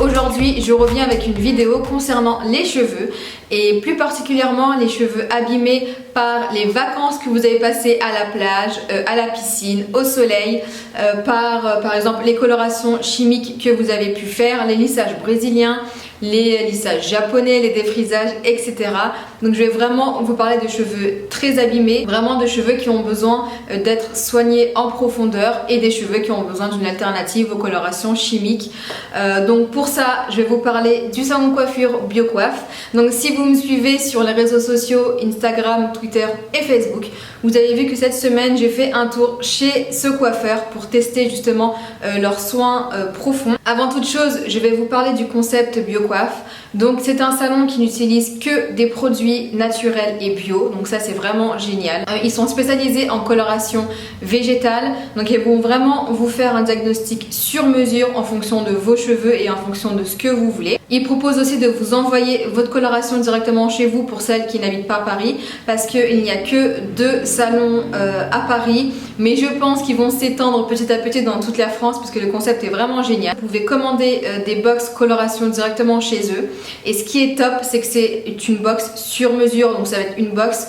Aujourd'hui, je reviens avec une vidéo concernant les cheveux et plus particulièrement les cheveux abîmés par les vacances que vous avez passées à la plage, à la piscine, au soleil, par exemple les colorations chimiques que vous avez pu faire, les lissages brésiliens, les lissages japonais, les défrisages, etc. Donc je vais vraiment vous parler de cheveux très abîmés, vraiment de cheveux qui ont besoin d'être soignés en profondeur et des cheveux qui ont besoin d'une alternative aux colorations chimiques. Donc pour ça, je vais vous parler du salon de coiffure BioCoiffe. Donc si vous me suivez sur les réseaux sociaux, Instagram, Twitter et Facebook, vous avez vu que cette semaine, j'ai fait un tour chez ce coiffeur pour tester justement leurs soins profonds. Avant toute chose, je vais vous parler du concept BioCoiffe. Donc c'est un salon qui n'utilise que des produits naturels et bio, donc ça c'est vraiment génial. Ils sont spécialisés en coloration végétale, donc ils vont vraiment vous faire un diagnostic sur mesure en fonction de vos cheveux et en fonction de ce que vous voulez. Ils proposent aussi de vous envoyer votre coloration directement chez vous pour celles qui n'habitent pas Paris, parce qu'il n'y a que 2 salons à Paris, mais je pense qu'ils vont s'étendre petit à petit dans toute la France parce que le concept est vraiment génial. Vous pouvez commander des box coloration directement chez eux, et ce qui est top, c'est que c'est une box sur mesure, donc ça va être une box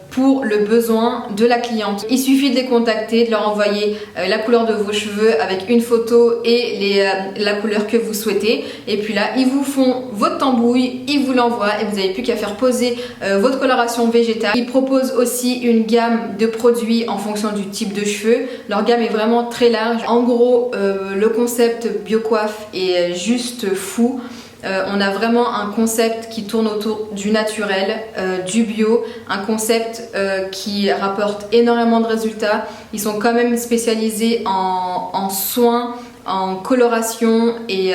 pour le besoin de la cliente. Il suffit de les contacter, de leur envoyer la couleur de vos cheveux avec une photo et la couleur que vous souhaitez, et puis là ils vous font votre tambouille, ils vous l'envoient et vous n'avez plus qu'à faire poser votre coloration végétale. Ils proposent aussi une gamme de produits en fonction du type de cheveux. Leur gamme est vraiment très large. En gros, le concept BioCoiffe est juste fou. On a vraiment un concept qui tourne autour du naturel, du bio, un concept qui rapporte énormément de résultats. Ils sont quand même spécialisés en soins, en coloration, et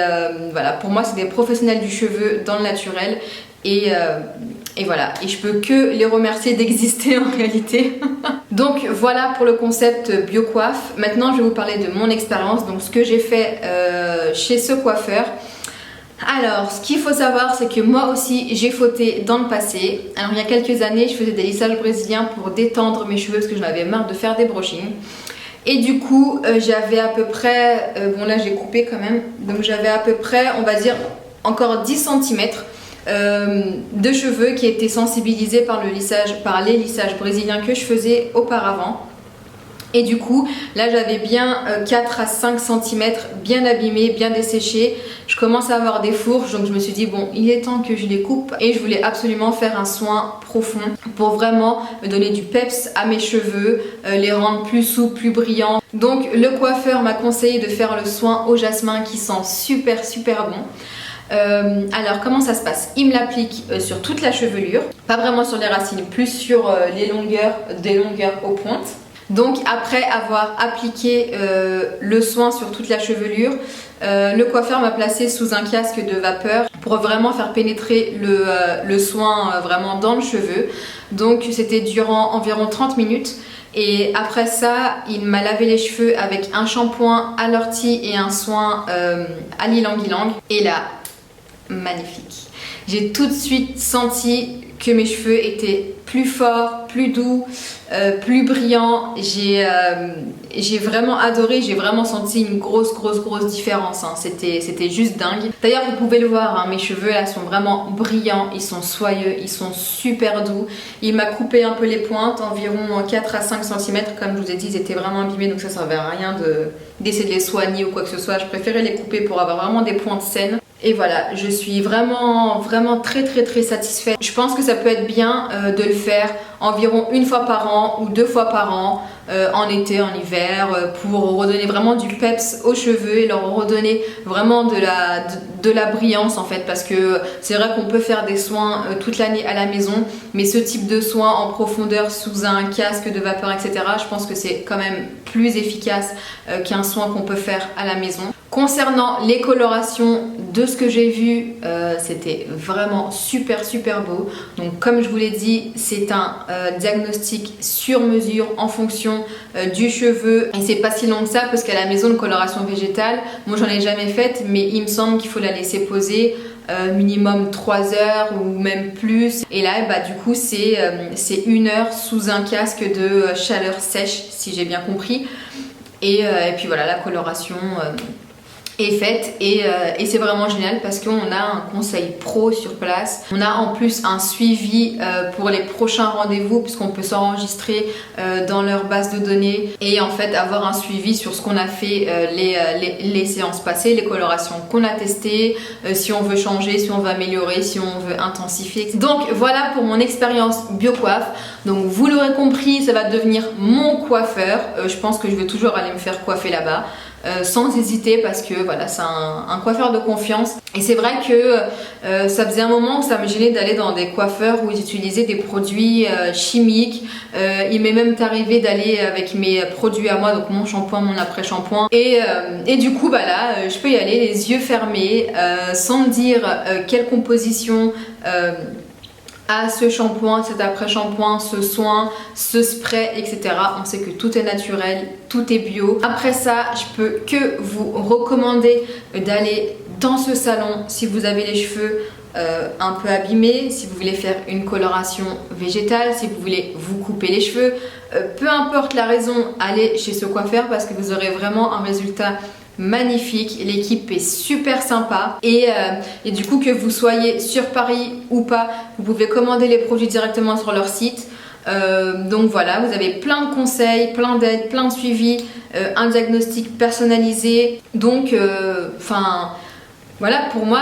voilà, pour moi c'est des professionnels du cheveu dans le naturel, et voilà, et je peux que les remercier d'exister en réalité. Donc voilà pour le concept BioCoiffe. Maintenant je vais vous parler de mon expérience, donc ce que j'ai fait chez ce coiffeur. Alors, ce qu'il faut savoir, c'est que moi aussi j'ai fauté dans le passé. Alors il y a quelques années, je faisais des lissages brésiliens pour détendre mes cheveux parce que j'en avais marre de faire des brushings. Et du coup, j'avais à peu près, bon là j'ai coupé quand même, donc j'avais à peu près, on va dire, encore 10 cm de cheveux qui étaient sensibilisés par les lissages brésiliens que je faisais auparavant. Et du coup, là j'avais bien 4 à 5 cm bien abîmés, bien desséchés. Je commence à avoir des fourches, donc je me suis dit bon, il est temps que je les coupe. Et je voulais absolument faire un soin profond pour vraiment me donner du peps à mes cheveux, les rendre plus souples, plus brillants. Donc le coiffeur m'a conseillé de faire le soin au jasmin qui sent super super bon. Alors comment ça se passe? Il me l'applique sur toute la chevelure, pas vraiment sur les racines, plus sur les longueurs, des longueurs aux pointes. Donc après avoir appliqué le soin sur toute la chevelure, le coiffeur m'a placé sous un casque de vapeur pour vraiment faire pénétrer le soin vraiment dans le cheveu. Donc c'était durant environ 30 minutes. Et après ça, il m'a lavé les cheveux avec un shampoing à l'ortie et un soin à l'ylang-ylang. Et là, magnifique. J'ai tout de suite senti que mes cheveux étaient plus forts, plus doux, plus brillants. J'ai vraiment adoré, j'ai vraiment senti une grosse différence, hein. C'était juste dingue. D'ailleurs vous pouvez le voir, hein, mes cheveux là sont vraiment brillants, ils sont soyeux, ils sont super doux. Il m'a coupé un peu les pointes, environ 4 à 5 cm, comme je vous ai dit, ils étaient vraiment abîmés, donc ça servait à rien d'essayer de les soigner ou quoi que ce soit. Je préférais les couper pour avoir vraiment des pointes saines. Et voilà, je suis vraiment très satisfaite. Je pense que ça peut être bien de le faire environ 1 fois par an ou 2 fois par an, en été, en hiver, pour redonner vraiment du peps aux cheveux et leur redonner vraiment de la brillance en fait, parce que c'est vrai qu'on peut faire des soins toute l'année à la maison, mais ce type de soins en profondeur sous un casque de vapeur, etc., je pense que c'est quand même plus efficace qu'un soin qu'on peut faire à la maison. Concernant les colorations, de ce que j'ai vu, c'était vraiment super beau. Donc comme je vous l'ai dit, c'est un diagnostic sur mesure en fonction du cheveu. Et c'est pas si long que ça parce qu'à la maison, une coloration végétale, moi j'en ai jamais faite, mais il me semble qu'il faut la laisser poser minimum 3 heures ou même plus. Et là bah, du coup c'est 1 heure sous un casque de chaleur sèche, si j'ai bien compris. Et puis voilà, la coloration est faite et c'est vraiment génial parce qu'on a un conseil pro sur place. On a en plus un suivi pour les prochains rendez-vous puisqu'on peut s'enregistrer dans leur base de données et en fait avoir un suivi sur ce qu'on a fait les séances passées, les colorations qu'on a testées, si on veut changer, si on veut améliorer, si on veut intensifier. Donc voilà pour mon expérience BioCoiffe. Donc vous l'aurez compris, ça va devenir mon coiffeur. Je pense que je vais toujours aller me faire coiffer là-bas. Sans hésiter parce que voilà, c'est un coiffeur de confiance et c'est vrai que ça faisait un moment que ça me gênait d'aller dans des coiffeurs où ils utilisaient des produits chimiques. Il m'est même arrivé d'aller avec mes produits à moi, donc mon shampoing, mon après-shampoing et du coup bah là je peux y aller les yeux fermés sans me dire quelle composition à ce shampoing, cet après-shampoing, ce soin, ce spray, etc. On sait que tout est naturel, tout est bio. Après ça, je peux que vous recommander d'aller dans ce salon si vous avez les cheveux un peu abîmés, si vous voulez faire une coloration végétale, si vous voulez vous couper les cheveux. Peu importe la raison, allez chez ce coiffeur parce que vous aurez vraiment un résultat magnifique, l'équipe est super sympa et du coup que vous soyez sur Paris ou pas, vous pouvez commander les produits directement sur leur site. Donc voilà, vous avez plein de conseils, plein d'aides, plein de suivis, un diagnostic personnalisé. Donc voilà, pour moi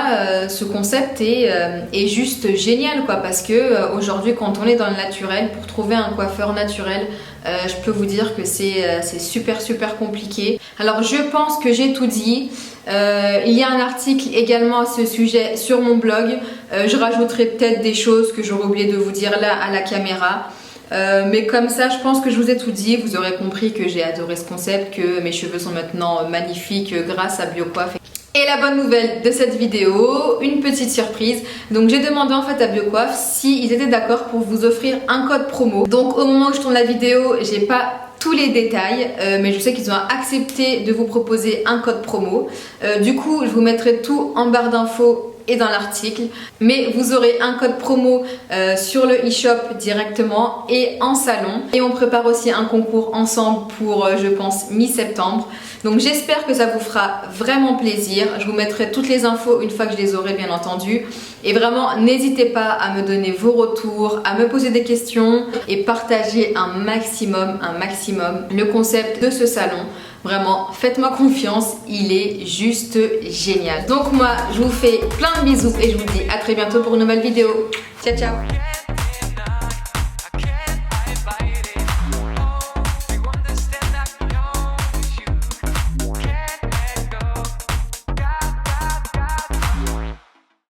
ce concept est juste génial quoi, parce que aujourd'hui quand on est dans le naturel, pour trouver un coiffeur naturel, je peux vous dire que c'est super compliqué. Alors je pense que j'ai tout dit. Il y a un article également à ce sujet sur mon blog. Je rajouterai peut-être des choses que j'aurais oublié de vous dire là à la caméra. Mais comme ça, je pense que je vous ai tout dit. Vous aurez compris que j'ai adoré ce concept, que mes cheveux sont maintenant magnifiques grâce à BioCoiffe. Et la bonne nouvelle de cette vidéo, une petite surprise. Donc j'ai demandé en fait à BioCoiffe s'ils étaient d'accord pour vous offrir un code promo. Donc au moment où je tourne la vidéo, j'ai pas tous les détails, mais je sais qu'ils ont accepté de vous proposer un code promo. Du coup, je vous mettrai tout en barre d'infos et dans l'article, mais vous aurez un code promo sur le e-shop directement et en salon, et on prépare aussi un concours ensemble pour je pense mi-septembre. Donc j'espère que ça vous fera vraiment plaisir. Je vous mettrai toutes les infos une fois que je les aurai bien entendu, et vraiment n'hésitez pas à me donner vos retours, à me poser des questions et partager un maximum le concept de ce salon. Vraiment, faites-moi confiance, il est juste génial. Donc moi, je vous fais plein de bisous et je vous dis à très bientôt pour une nouvelle vidéo. Ciao, ciao!